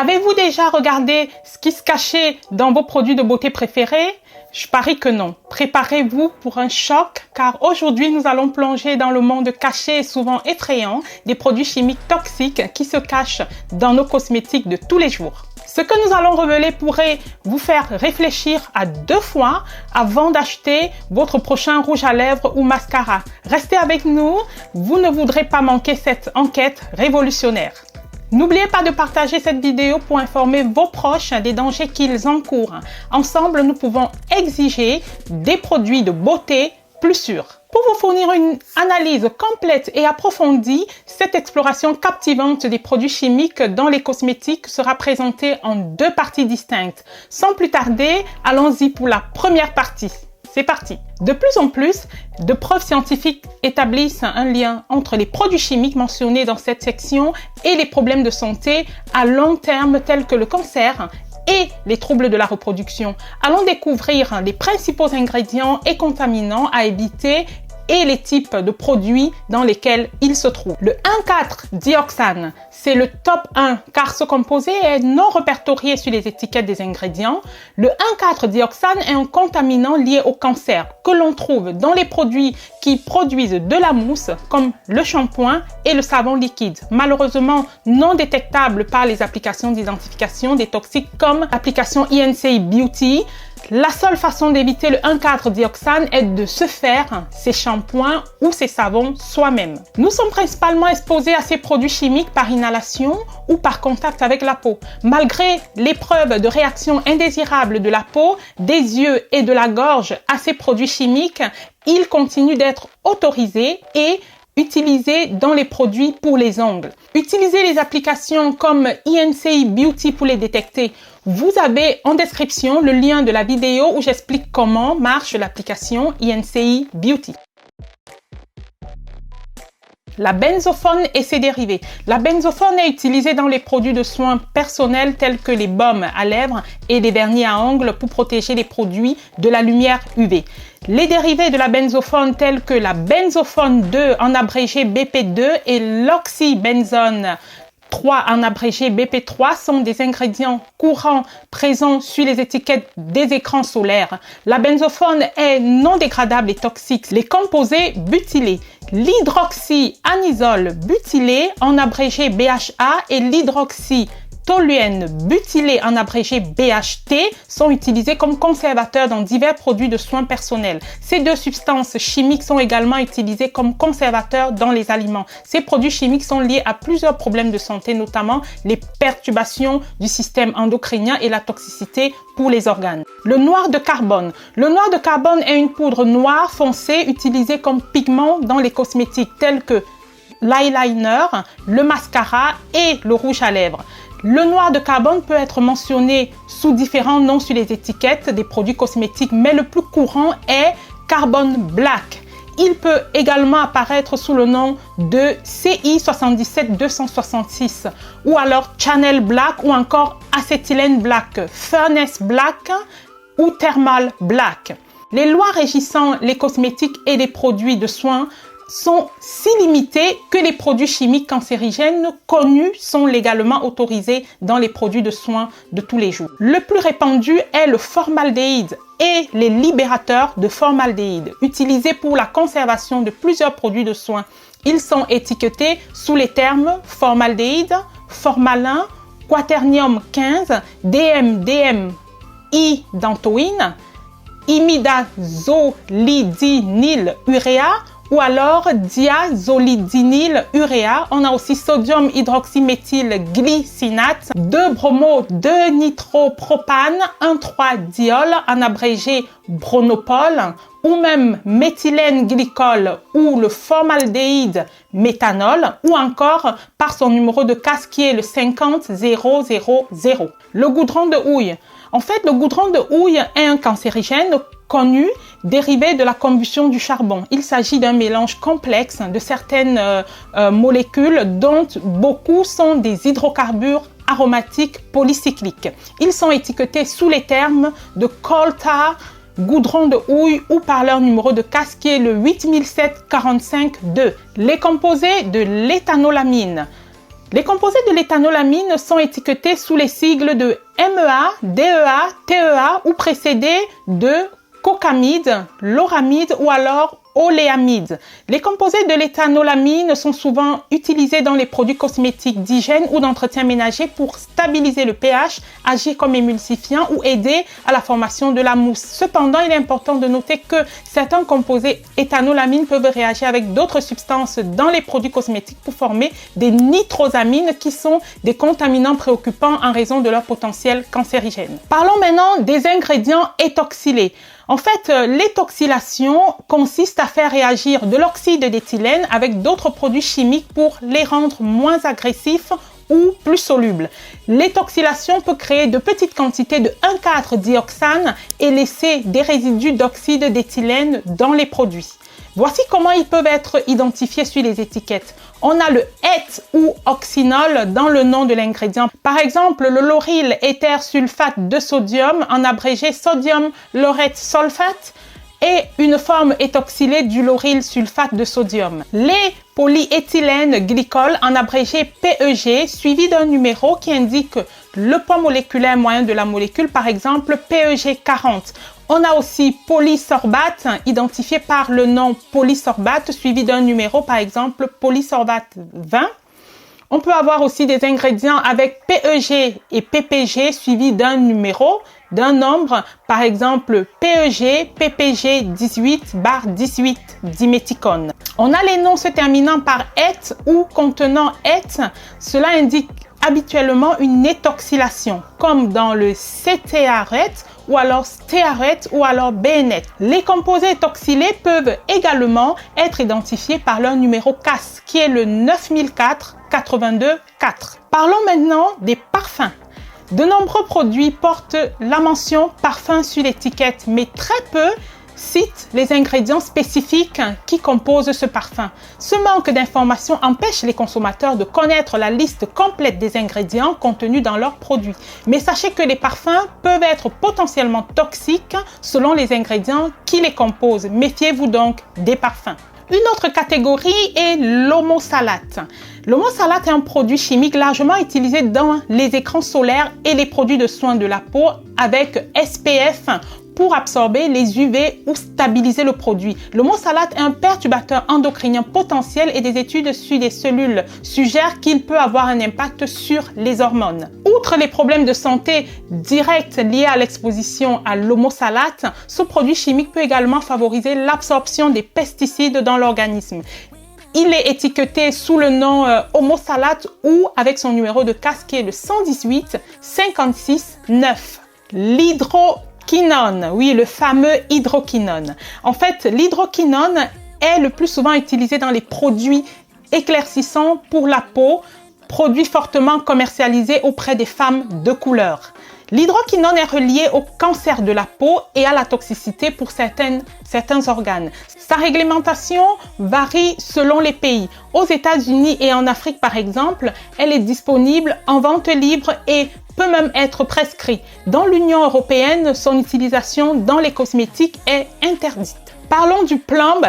Avez-vous déjà regardé ce qui se cachait dans vos produits de beauté préférés? Je parie que non. Préparez-vous pour un choc car aujourd'hui nous allons plonger dans le monde caché et souvent effrayant des produits chimiques toxiques qui se cachent dans nos cosmétiques de tous les jours. Ce que nous allons révéler pourrait vous faire réfléchir à 2 fois avant d'acheter votre prochain rouge à lèvres ou mascara. Restez avec nous, vous ne voudrez pas manquer cette enquête révolutionnaire. N'oubliez pas de partager cette vidéo pour informer vos proches des dangers qu'ils encourent. Ensemble, nous pouvons exiger des produits de beauté plus sûrs. Pour vous fournir une analyse complète et approfondie, cette exploration captivante des produits chimiques dans les cosmétiques sera présentée en 2 parties distinctes. Sans plus tarder, allons-y pour la première partie. C'est parti! De plus en plus, de preuves scientifiques établissent un lien entre les produits chimiques mentionnés dans cette section et les problèmes de santé à long terme tels que le cancer et les troubles de la reproduction. Allons découvrir les principaux ingrédients et contaminants à éviter et les types de produits dans lesquels ils se trouvent. Le 1,4-dioxane, c'est le top 1 car ce composé est non répertorié sur les étiquettes des ingrédients. Le 1,4-dioxane est un contaminant lié au cancer que l'on trouve dans les produits qui produisent de la mousse comme le shampoing et le savon liquide, malheureusement non détectable par les applications d'identification des toxiques comme l'application INCI Beauty. La seule façon d'éviter le 1,4-dioxane est de se faire ces shampoings ou ces savons soi-même. Nous sommes principalement exposés à ces produits chimiques par inhalation ou par contact avec la peau. Malgré l'épreuve de réaction indésirable de la peau, des yeux et de la gorge à ces produits chimiques, ils continuent d'être autorisés et utilisés dans les produits pour les ongles. Utilisez les applications comme INCI Beauty pour les détecter. Vous avez en description le lien de la vidéo où j'explique comment marche l'application INCI Beauty. La benzophone et ses dérivés. La benzophone est utilisée dans les produits de soins personnels tels que les baumes à lèvres et les vernis à ongles pour protéger les produits de la lumière UV. Les dérivés de la benzophone tels que la benzophone 2 en abrégé BP2 et l'oxybenzone 3 en abrégé BP3 sont des ingrédients courants présents sur les étiquettes des écrans solaires. La benzophone est non dégradable et toxique. Les composés butylés, l'hydroxyanisole butylé en abrégé BHA et l'hydroxytoluène butylé en abrégé BHT sont utilisés comme conservateurs dans divers produits de soins personnels. Ces 2 substances chimiques sont également utilisées comme conservateurs dans les aliments. Ces produits chimiques sont liés à plusieurs problèmes de santé, notamment les perturbations du système endocrinien et la toxicité pour les organes. Le noir de carbone. Le noir de carbone est une poudre noire foncée utilisée comme pigment dans les cosmétiques tels que l'eyeliner, le mascara et le rouge à lèvres. Le noir de carbone peut être mentionné sous différents noms sur les étiquettes des produits cosmétiques, mais le plus courant est Carbon Black. Il peut également apparaître sous le nom de CI 77266 ou alors Channel Black ou encore Acetylene Black, Furnace Black ou Thermal Black. Les lois régissant les cosmétiques et les produits de soins sont si limitées que les produits chimiques cancérigènes connus sont légalement autorisés dans les produits de soins de tous les jours. Le plus répandu est le formaldéhyde et les libérateurs de formaldéhyde, utilisés pour la conservation de plusieurs produits de soins. Ils sont étiquetés sous les termes formaldéhyde, formalin, quaternium 15, DMDMI-dantoïne, imidazolidinyl'uréa ou alors diazolidinyl'uréa. On a aussi sodium hydroxyméthylglycinate, 2-bromo-2-nitropropane, 1,3-diol en abrégé bronopol ou même méthylène glycol ou le formaldéhyde méthanol ou encore par son numéro de casse qui est le 50000. Le goudron de houille. En fait, le goudron de houille est un cancérigène connu dérivé de la combustion du charbon. Il s'agit d'un mélange complexe de certaines molécules dont beaucoup sont des hydrocarbures aromatiques polycycliques. Ils sont étiquetés sous les termes de coal tar, goudron de houille ou par leur numéro de casse qui est le 800745-2. Les composés de l'éthanolamine. Les composés de l'éthanolamine sont étiquetés sous les sigles de MEA, DEA, TEA ou précédés de cocamide, loramide ou alors oléamide. Les composés de l'éthanolamine sont souvent utilisés dans les produits cosmétiques d'hygiène ou d'entretien ménager pour stabiliser le pH, agir comme émulsifiant ou aider à la formation de la mousse. Cependant, il est important de noter que certains composés éthanolamine peuvent réagir avec d'autres substances dans les produits cosmétiques pour former des nitrosamines qui sont des contaminants préoccupants en raison de leur potentiel cancérigène. Parlons maintenant des ingrédients éthoxylés. En fait, l'éthoxylation consiste à faire réagir de l'oxyde d'éthylène avec d'autres produits chimiques pour les rendre moins agressifs ou plus solubles. L'éthoxylation peut créer de petites quantités de 1,4-dioxane et laisser des résidus d'oxyde d'éthylène dans les produits. Voici comment ils peuvent être identifiés sur les étiquettes. On a le ETH ou oxynol dans le nom de l'ingrédient. Par exemple, le lauryl éther sulfate de sodium, en abrégé sodium laureth sulfate, et une forme éthoxylée du lauryl sulfate de sodium. Les polyéthylène glycol, en abrégé PEG, suivi d'un numéro qui indique le poids moléculaire moyen de la molécule, par exemple PEG 40. On a aussi polysorbate, identifié par le nom polysorbate, suivi d'un numéro, par exemple polysorbate 20. On peut avoir aussi des ingrédients avec PEG et PPG, suivis d'un numéro, d'un nombre, par exemple PEG, PPG 18/18 diméthicone. On a les noms se terminant par ETH ou contenant ETH. Cela indique habituellement une éthoxylation, comme dans le cétéarète ou alors stéarète ou alors BNet. Les composés éthoxylés peuvent également être identifiés par leur numéro CAS, qui est le 9004 82 4. Parlons maintenant des parfums. De nombreux produits portent la mention parfum sur l'étiquette, mais très peu citent les ingrédients spécifiques qui composent ce parfum. Ce manque d'informations empêche les consommateurs de connaître la liste complète des ingrédients contenus dans leurs produits. Mais sachez que les parfums peuvent être potentiellement toxiques selon les ingrédients qui les composent. Méfiez-vous donc des parfums. Une autre catégorie est l'homosalate. L'homosalate est un produit chimique largement utilisé dans les écrans solaires et les produits de soins de la peau avec SPF pour absorber les UV ou stabiliser le produit. L'homosalate est un perturbateur endocrinien potentiel et des études sur les cellules suggèrent qu'il peut avoir un impact sur les hormones. Outre les problèmes de santé directs liés à l'exposition à l'homosalate, ce produit chimique peut également favoriser l'absorption des pesticides dans l'organisme. Il est étiqueté sous le nom homosalate ou avec son numéro de CAS qui est le 118 56 9. L'hydroquinone, oui, le fameux hydroquinone. En fait, l'hydroquinone est le plus souvent utilisé dans les produits éclaircissants pour la peau, produit fortement commercialisé auprès des femmes de couleur. L'hydroquinone est relié au cancer de la peau et à la toxicité pour certains organes. Sa réglementation varie selon les pays. Aux États-Unis et en Afrique, par exemple, elle est disponible en vente libre et peut même être prescrite. Dans l'Union européenne, son utilisation dans les cosmétiques est interdite. Parlons du plomb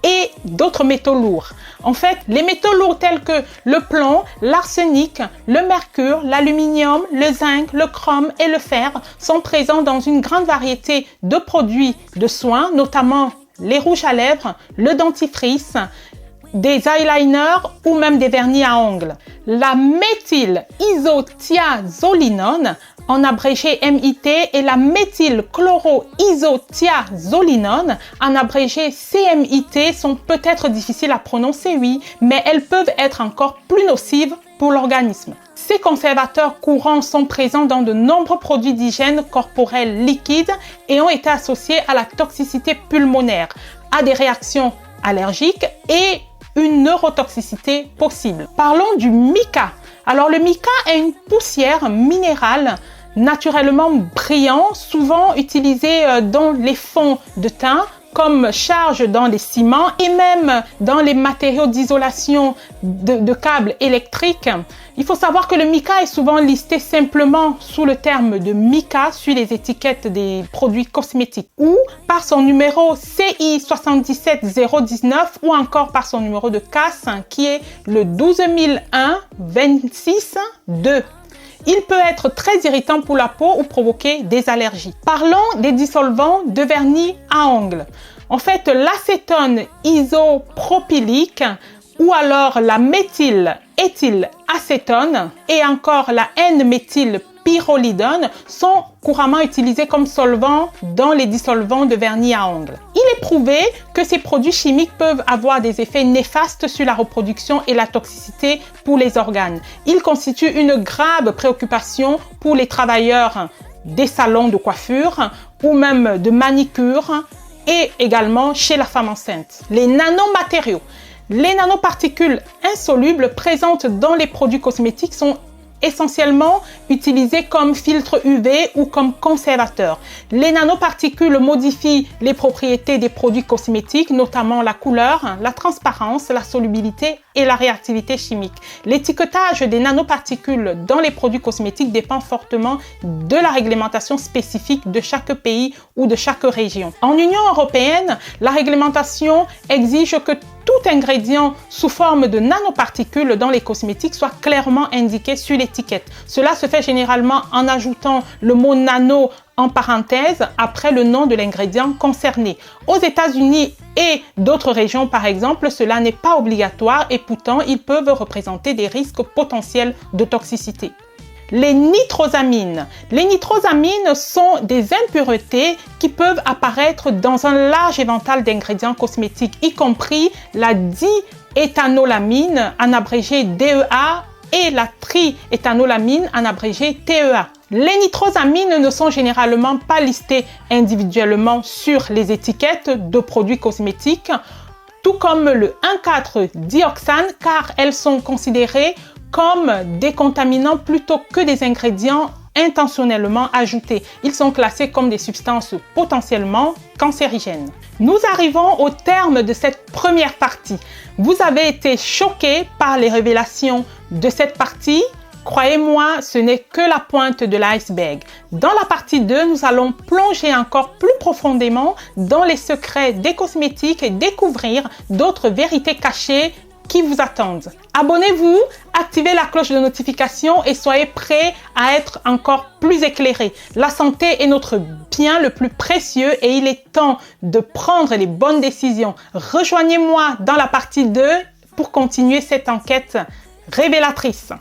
et d'autres métaux lourds. En fait, les métaux lourds tels que le plomb, l'arsenic, le mercure, l'aluminium, le zinc, le chrome et le fer sont présents dans une grande variété de produits de soins, notamment les rouges à lèvres, le dentifrice, des eyeliners ou même des vernis à ongles. La méthylisothiazolinone, en abrégé MIT, et la méthylchloroisothiazolinone, en abrégé CMIT, sont peut-être difficiles à prononcer, oui, mais elles peuvent être encore plus nocives pour l'organisme. Ces conservateurs courants sont présents dans de nombreux produits d'hygiène corporelle liquides et ont été associés à la toxicité pulmonaire, à des réactions allergiques et une neurotoxicité possible. Parlons du mica. Alors le mica est une poussière minérale naturellement brillant, souvent utilisé dans les fonds de teint comme charge dans les ciments et même dans les matériaux d'isolation de câbles électriques. Il faut savoir que le mica est souvent listé simplement sous le terme de mica sur les étiquettes des produits cosmétiques ou par son numéro CI 77019 ou encore par son numéro de CAS qui est le 12001 26 2. Il peut être très irritant pour la peau ou provoquer des allergies. Parlons des dissolvants de vernis à ongles. En fait, l'acétone isopropylique ou alors la méthyléthylacétone et encore la N-méthylpyrrolidone sont couramment utilisés comme solvants dans les dissolvants de vernis à ongles. Il est prouvé que ces produits chimiques peuvent avoir des effets néfastes sur la reproduction et la toxicité pour les organes. Ils constituent une grave préoccupation pour les travailleurs des salons de coiffure ou même de manicure et également chez la femme enceinte. Les nanomatériaux. Les nanoparticules insolubles présentes dans les produits cosmétiques sont essentiellement utilisés comme filtre UV ou comme conservateur. Les nanoparticules modifient les propriétés des produits cosmétiques, notamment la couleur, la transparence, la solubilité et la réactivité chimique. L'étiquetage des nanoparticules dans les produits cosmétiques dépend fortement de la réglementation spécifique de chaque pays ou de chaque région. En Union européenne, la réglementation exige que tout ingrédient sous forme de nanoparticules dans les cosmétiques soit clairement indiqué sur l'étiquette. Cela se fait généralement en ajoutant le mot nano en parenthèse après le nom de l'ingrédient concerné. Aux États-Unis et d'autres régions, par exemple, cela n'est pas obligatoire et pourtant ils peuvent représenter des risques potentiels de toxicité. Les nitrosamines. Les nitrosamines sont des impuretés qui peuvent apparaître dans un large éventail d'ingrédients cosmétiques, y compris la diéthanolamine, en abrégé DEA, et la triéthanolamine, en abrégé TEA. Les nitrosamines ne sont généralement pas listées individuellement sur les étiquettes de produits cosmétiques, tout comme le 1,4-dioxane, car elles sont considérées comme des contaminants plutôt que des ingrédients intentionnellement ajoutés. Ils sont classés comme des substances potentiellement cancérigènes. Nous arrivons au terme de cette première partie. Vous avez été choqués par les révélations de cette partie. Croyez-moi, ce n'est que la pointe de l'iceberg. Dans la partie 2, nous allons plonger encore plus profondément dans les secrets des cosmétiques et découvrir d'autres vérités cachées qui vous attendent. Abonnez-vous, activez la cloche de notification et soyez prêts à être encore plus éclairés. La santé est notre bien le plus précieux et il est temps de prendre les bonnes décisions. Rejoignez-moi dans la partie 2 pour continuer cette enquête révélatrice.